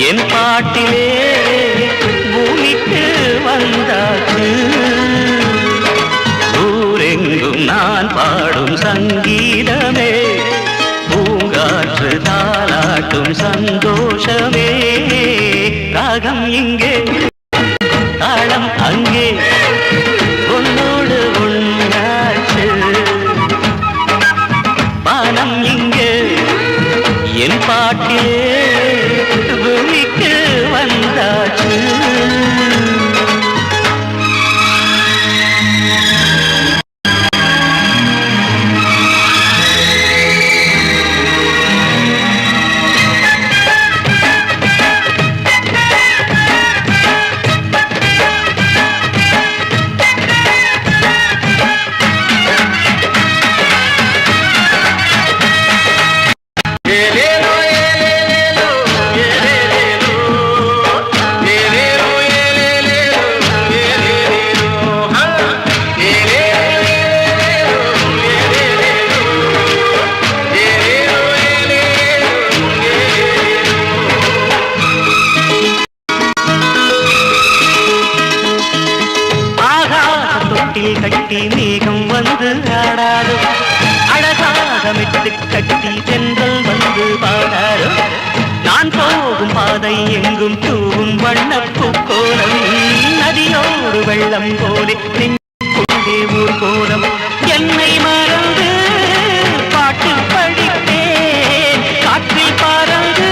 என் பாட்டிலே பூமிக்கு வந்தாச்சு. ஊரெங்கும் நான் பாடும் சங்கீதமே, பூங்காற்று தாலாட்டும் சந்தோஷமே. ராகம் இங்கே, தாளம் அங்கே, உன்னோடு உன்னாச்சு. பானம் இங்கே, என் பாட்டிலே பூமிக்கு வந்தாச்சு. கட்டி மேகம் வந்து ஆடாது, அழகாக மெட்டு கட்டி தென்றல் வந்து பாடாது. நான் போகும் பாதை எங்கும் தூவும் வண்ணப்பூக்கோலம், நதியோடு வெள்ளம் போலே நெஞ்சே ஊர் கோலம். என்னை மறந்து பாட்டு படித்தேன், காற்றில் பறந்து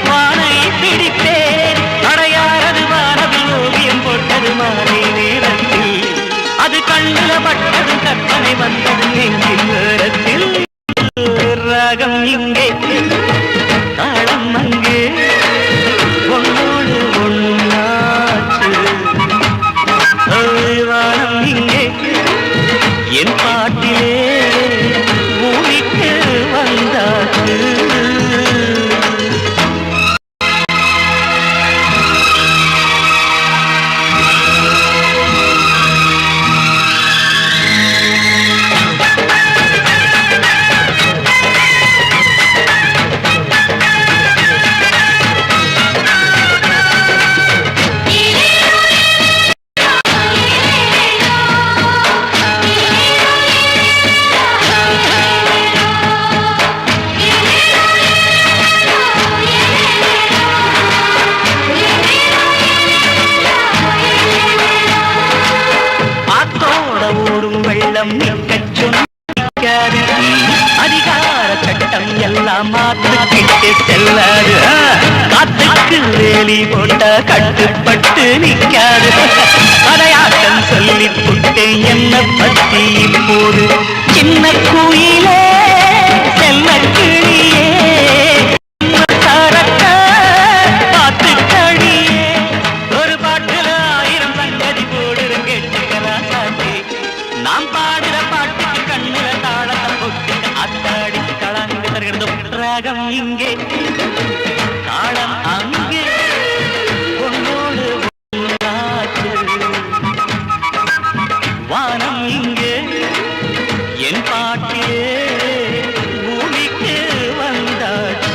வானை பிடித்தேன். அடையாரது வானவில் ஓவியம் போட்டது மாலை நேரத்தில், அது கண்ணில பட்டது கற்பனை வந்தது நெஞ்சின் நேரத்தில். ராகம் இங்கே, தாளம் அங்கே, ஒன்னோடு ஒன்னாச்சு. வானம் இங்கே, என் பாட்டிலே பூமிக்கு வந்தாச்சு. வெள்ளம் நிற்காது, அதிகார சட்டம் எல்லாம் மாற்றிக்கிட்டு செல்லாது. காத்துக்கு வேலி போட்ட கட்டுப்பட்டு நிற்காது. கதையாட்டம் சொல்லி புட்டேன் என்ன பத்தி இப்போது. சின்ன குயிலே செல்ல கிளியே தரக்க பார்த்து கழியே. ஒரு பாட்டுல 1000 சங்கதி போடுற கேட்டுக்கிறா சாத்தி. நாம் பாடுற பாட்டுக்கு கண்ணுல தாளத்தை போட்டு அத்தாடி களங்கு தருகிறது. ராகம் இங்கே, தாளம் அங்கே, உன்னோடு ஒன்னாச்சு. வானம் இங்கே, என் பாட்டிலே பூமிக்கு வந்தாச்சு.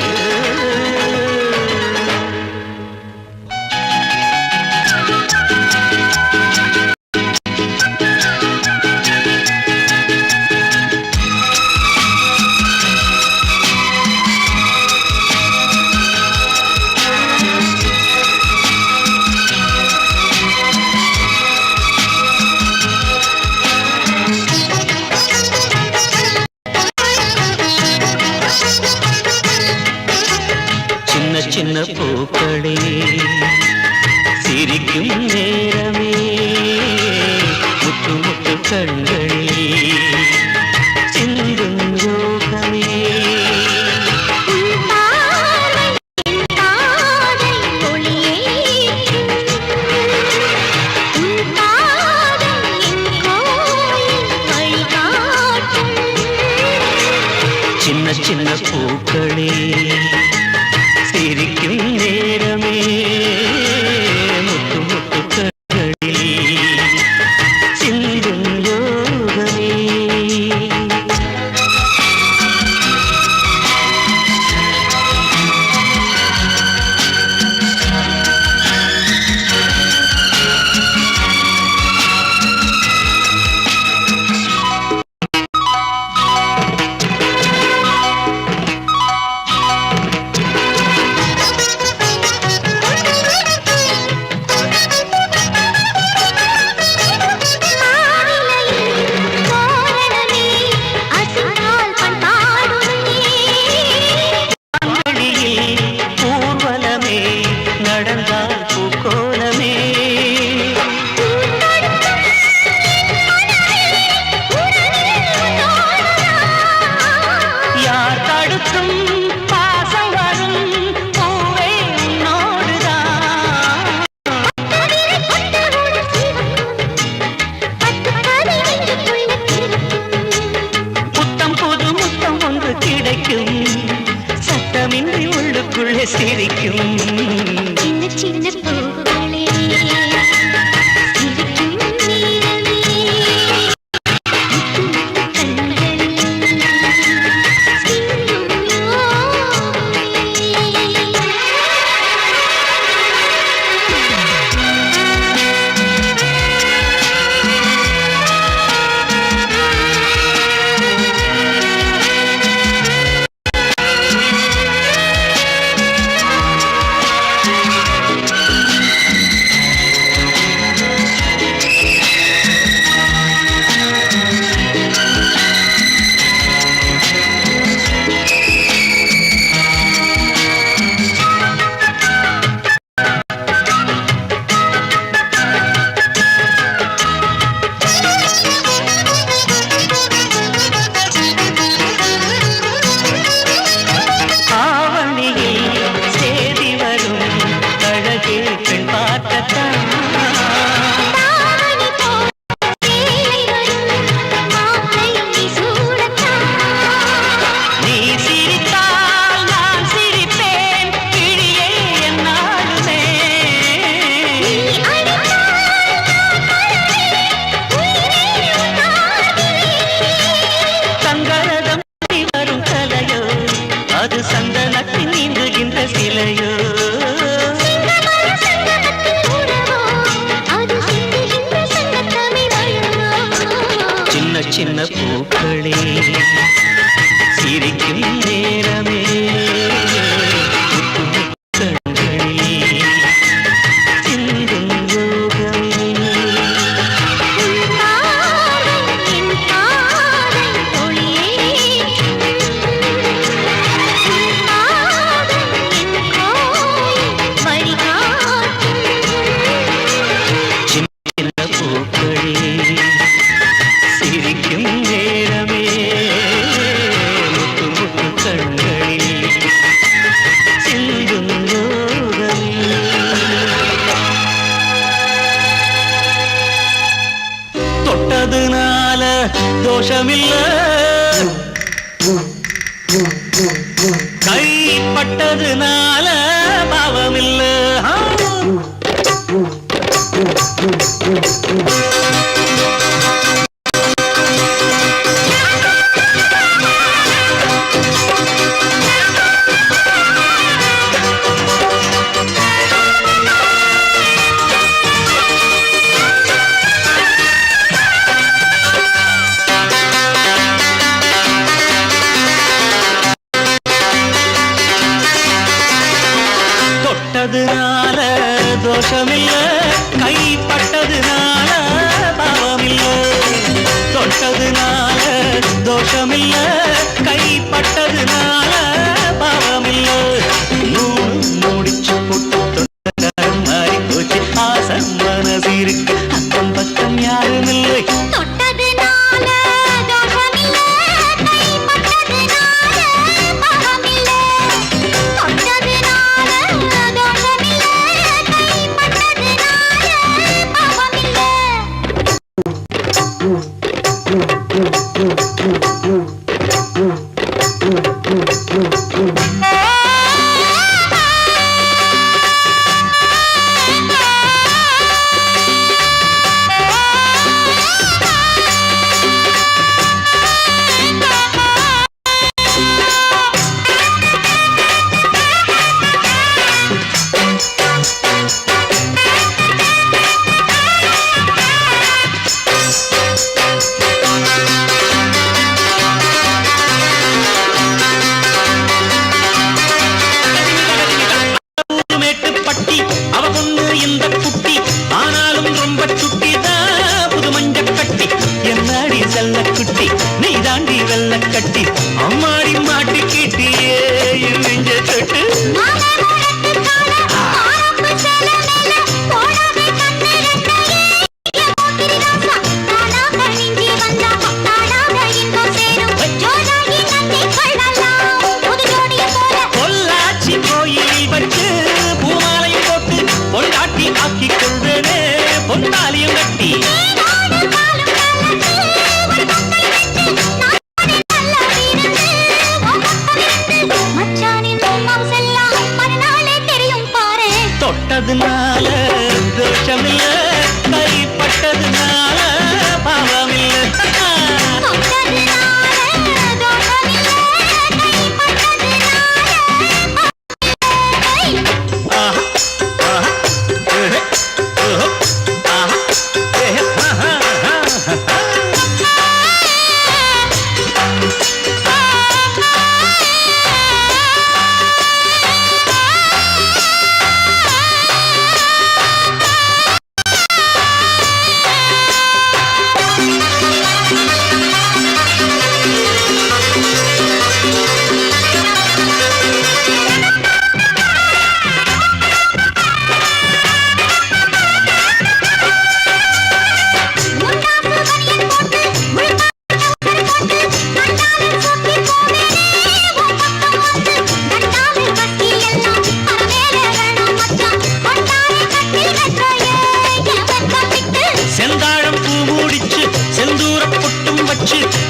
சின்ன பூக்களே சிரிக்கும் நேரமே, முத்து முத்து கண்களே சிந்தும் யோகமே. சின்ன சின்ன பூக்களே சிரிக்கும் நேரமே, முத்து முத்து கண்களில் சிந்தும் யோகமே. சின்ன பூக்களே சிரிக்கும் நேரமே கண்களில் சிந்தும் சின்ன பூக்களே சிரிக்கும் நேரமே கண்களில் சிந்தும் யோகமே தொட்டதுனால தோஷமில்ல கைப்பட்டதுனால பாவமில்ல தொட்டதுனால தோஷமில்ல கைப்பட்டதுனால பாவமில்ல தொட்டதுனால தோஷமில்ல கைப்பட்டதுனால பாவமில்ல முடிச்சு போட்டு மாறி போச்சு ஆசம் மனசு இருக்கு அக்கம் பக்கம் யாரும் இல்லை தொட்டதுனால தோஷமில்ல கைப்பட்டதுனால பாவமில்ல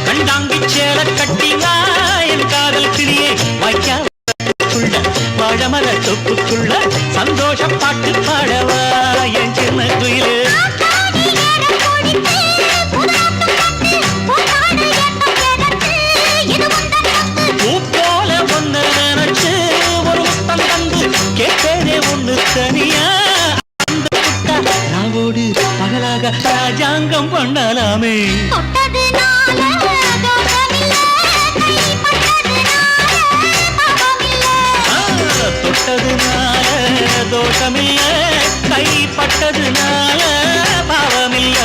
கண்டாங்கி சேல கட்டினா என் காதல் கிளியே வாய்க்காவுள்ள வாழமர தொப்புக்குள்ள சந்தோஷ பாட்டு பாடவா என் சின்ன குயிலு பூ போல ஒன்னு நினைச்சு ஒரு முத்தம் தந்து கேட்டேனே ஒண்ணு தனியா ராவோடு பகலாக ராஜாங்கம் பண்ணலாமே தொட்டதுனால தோஷமில்ல கைப்பட்டதுனால பாவமில்ல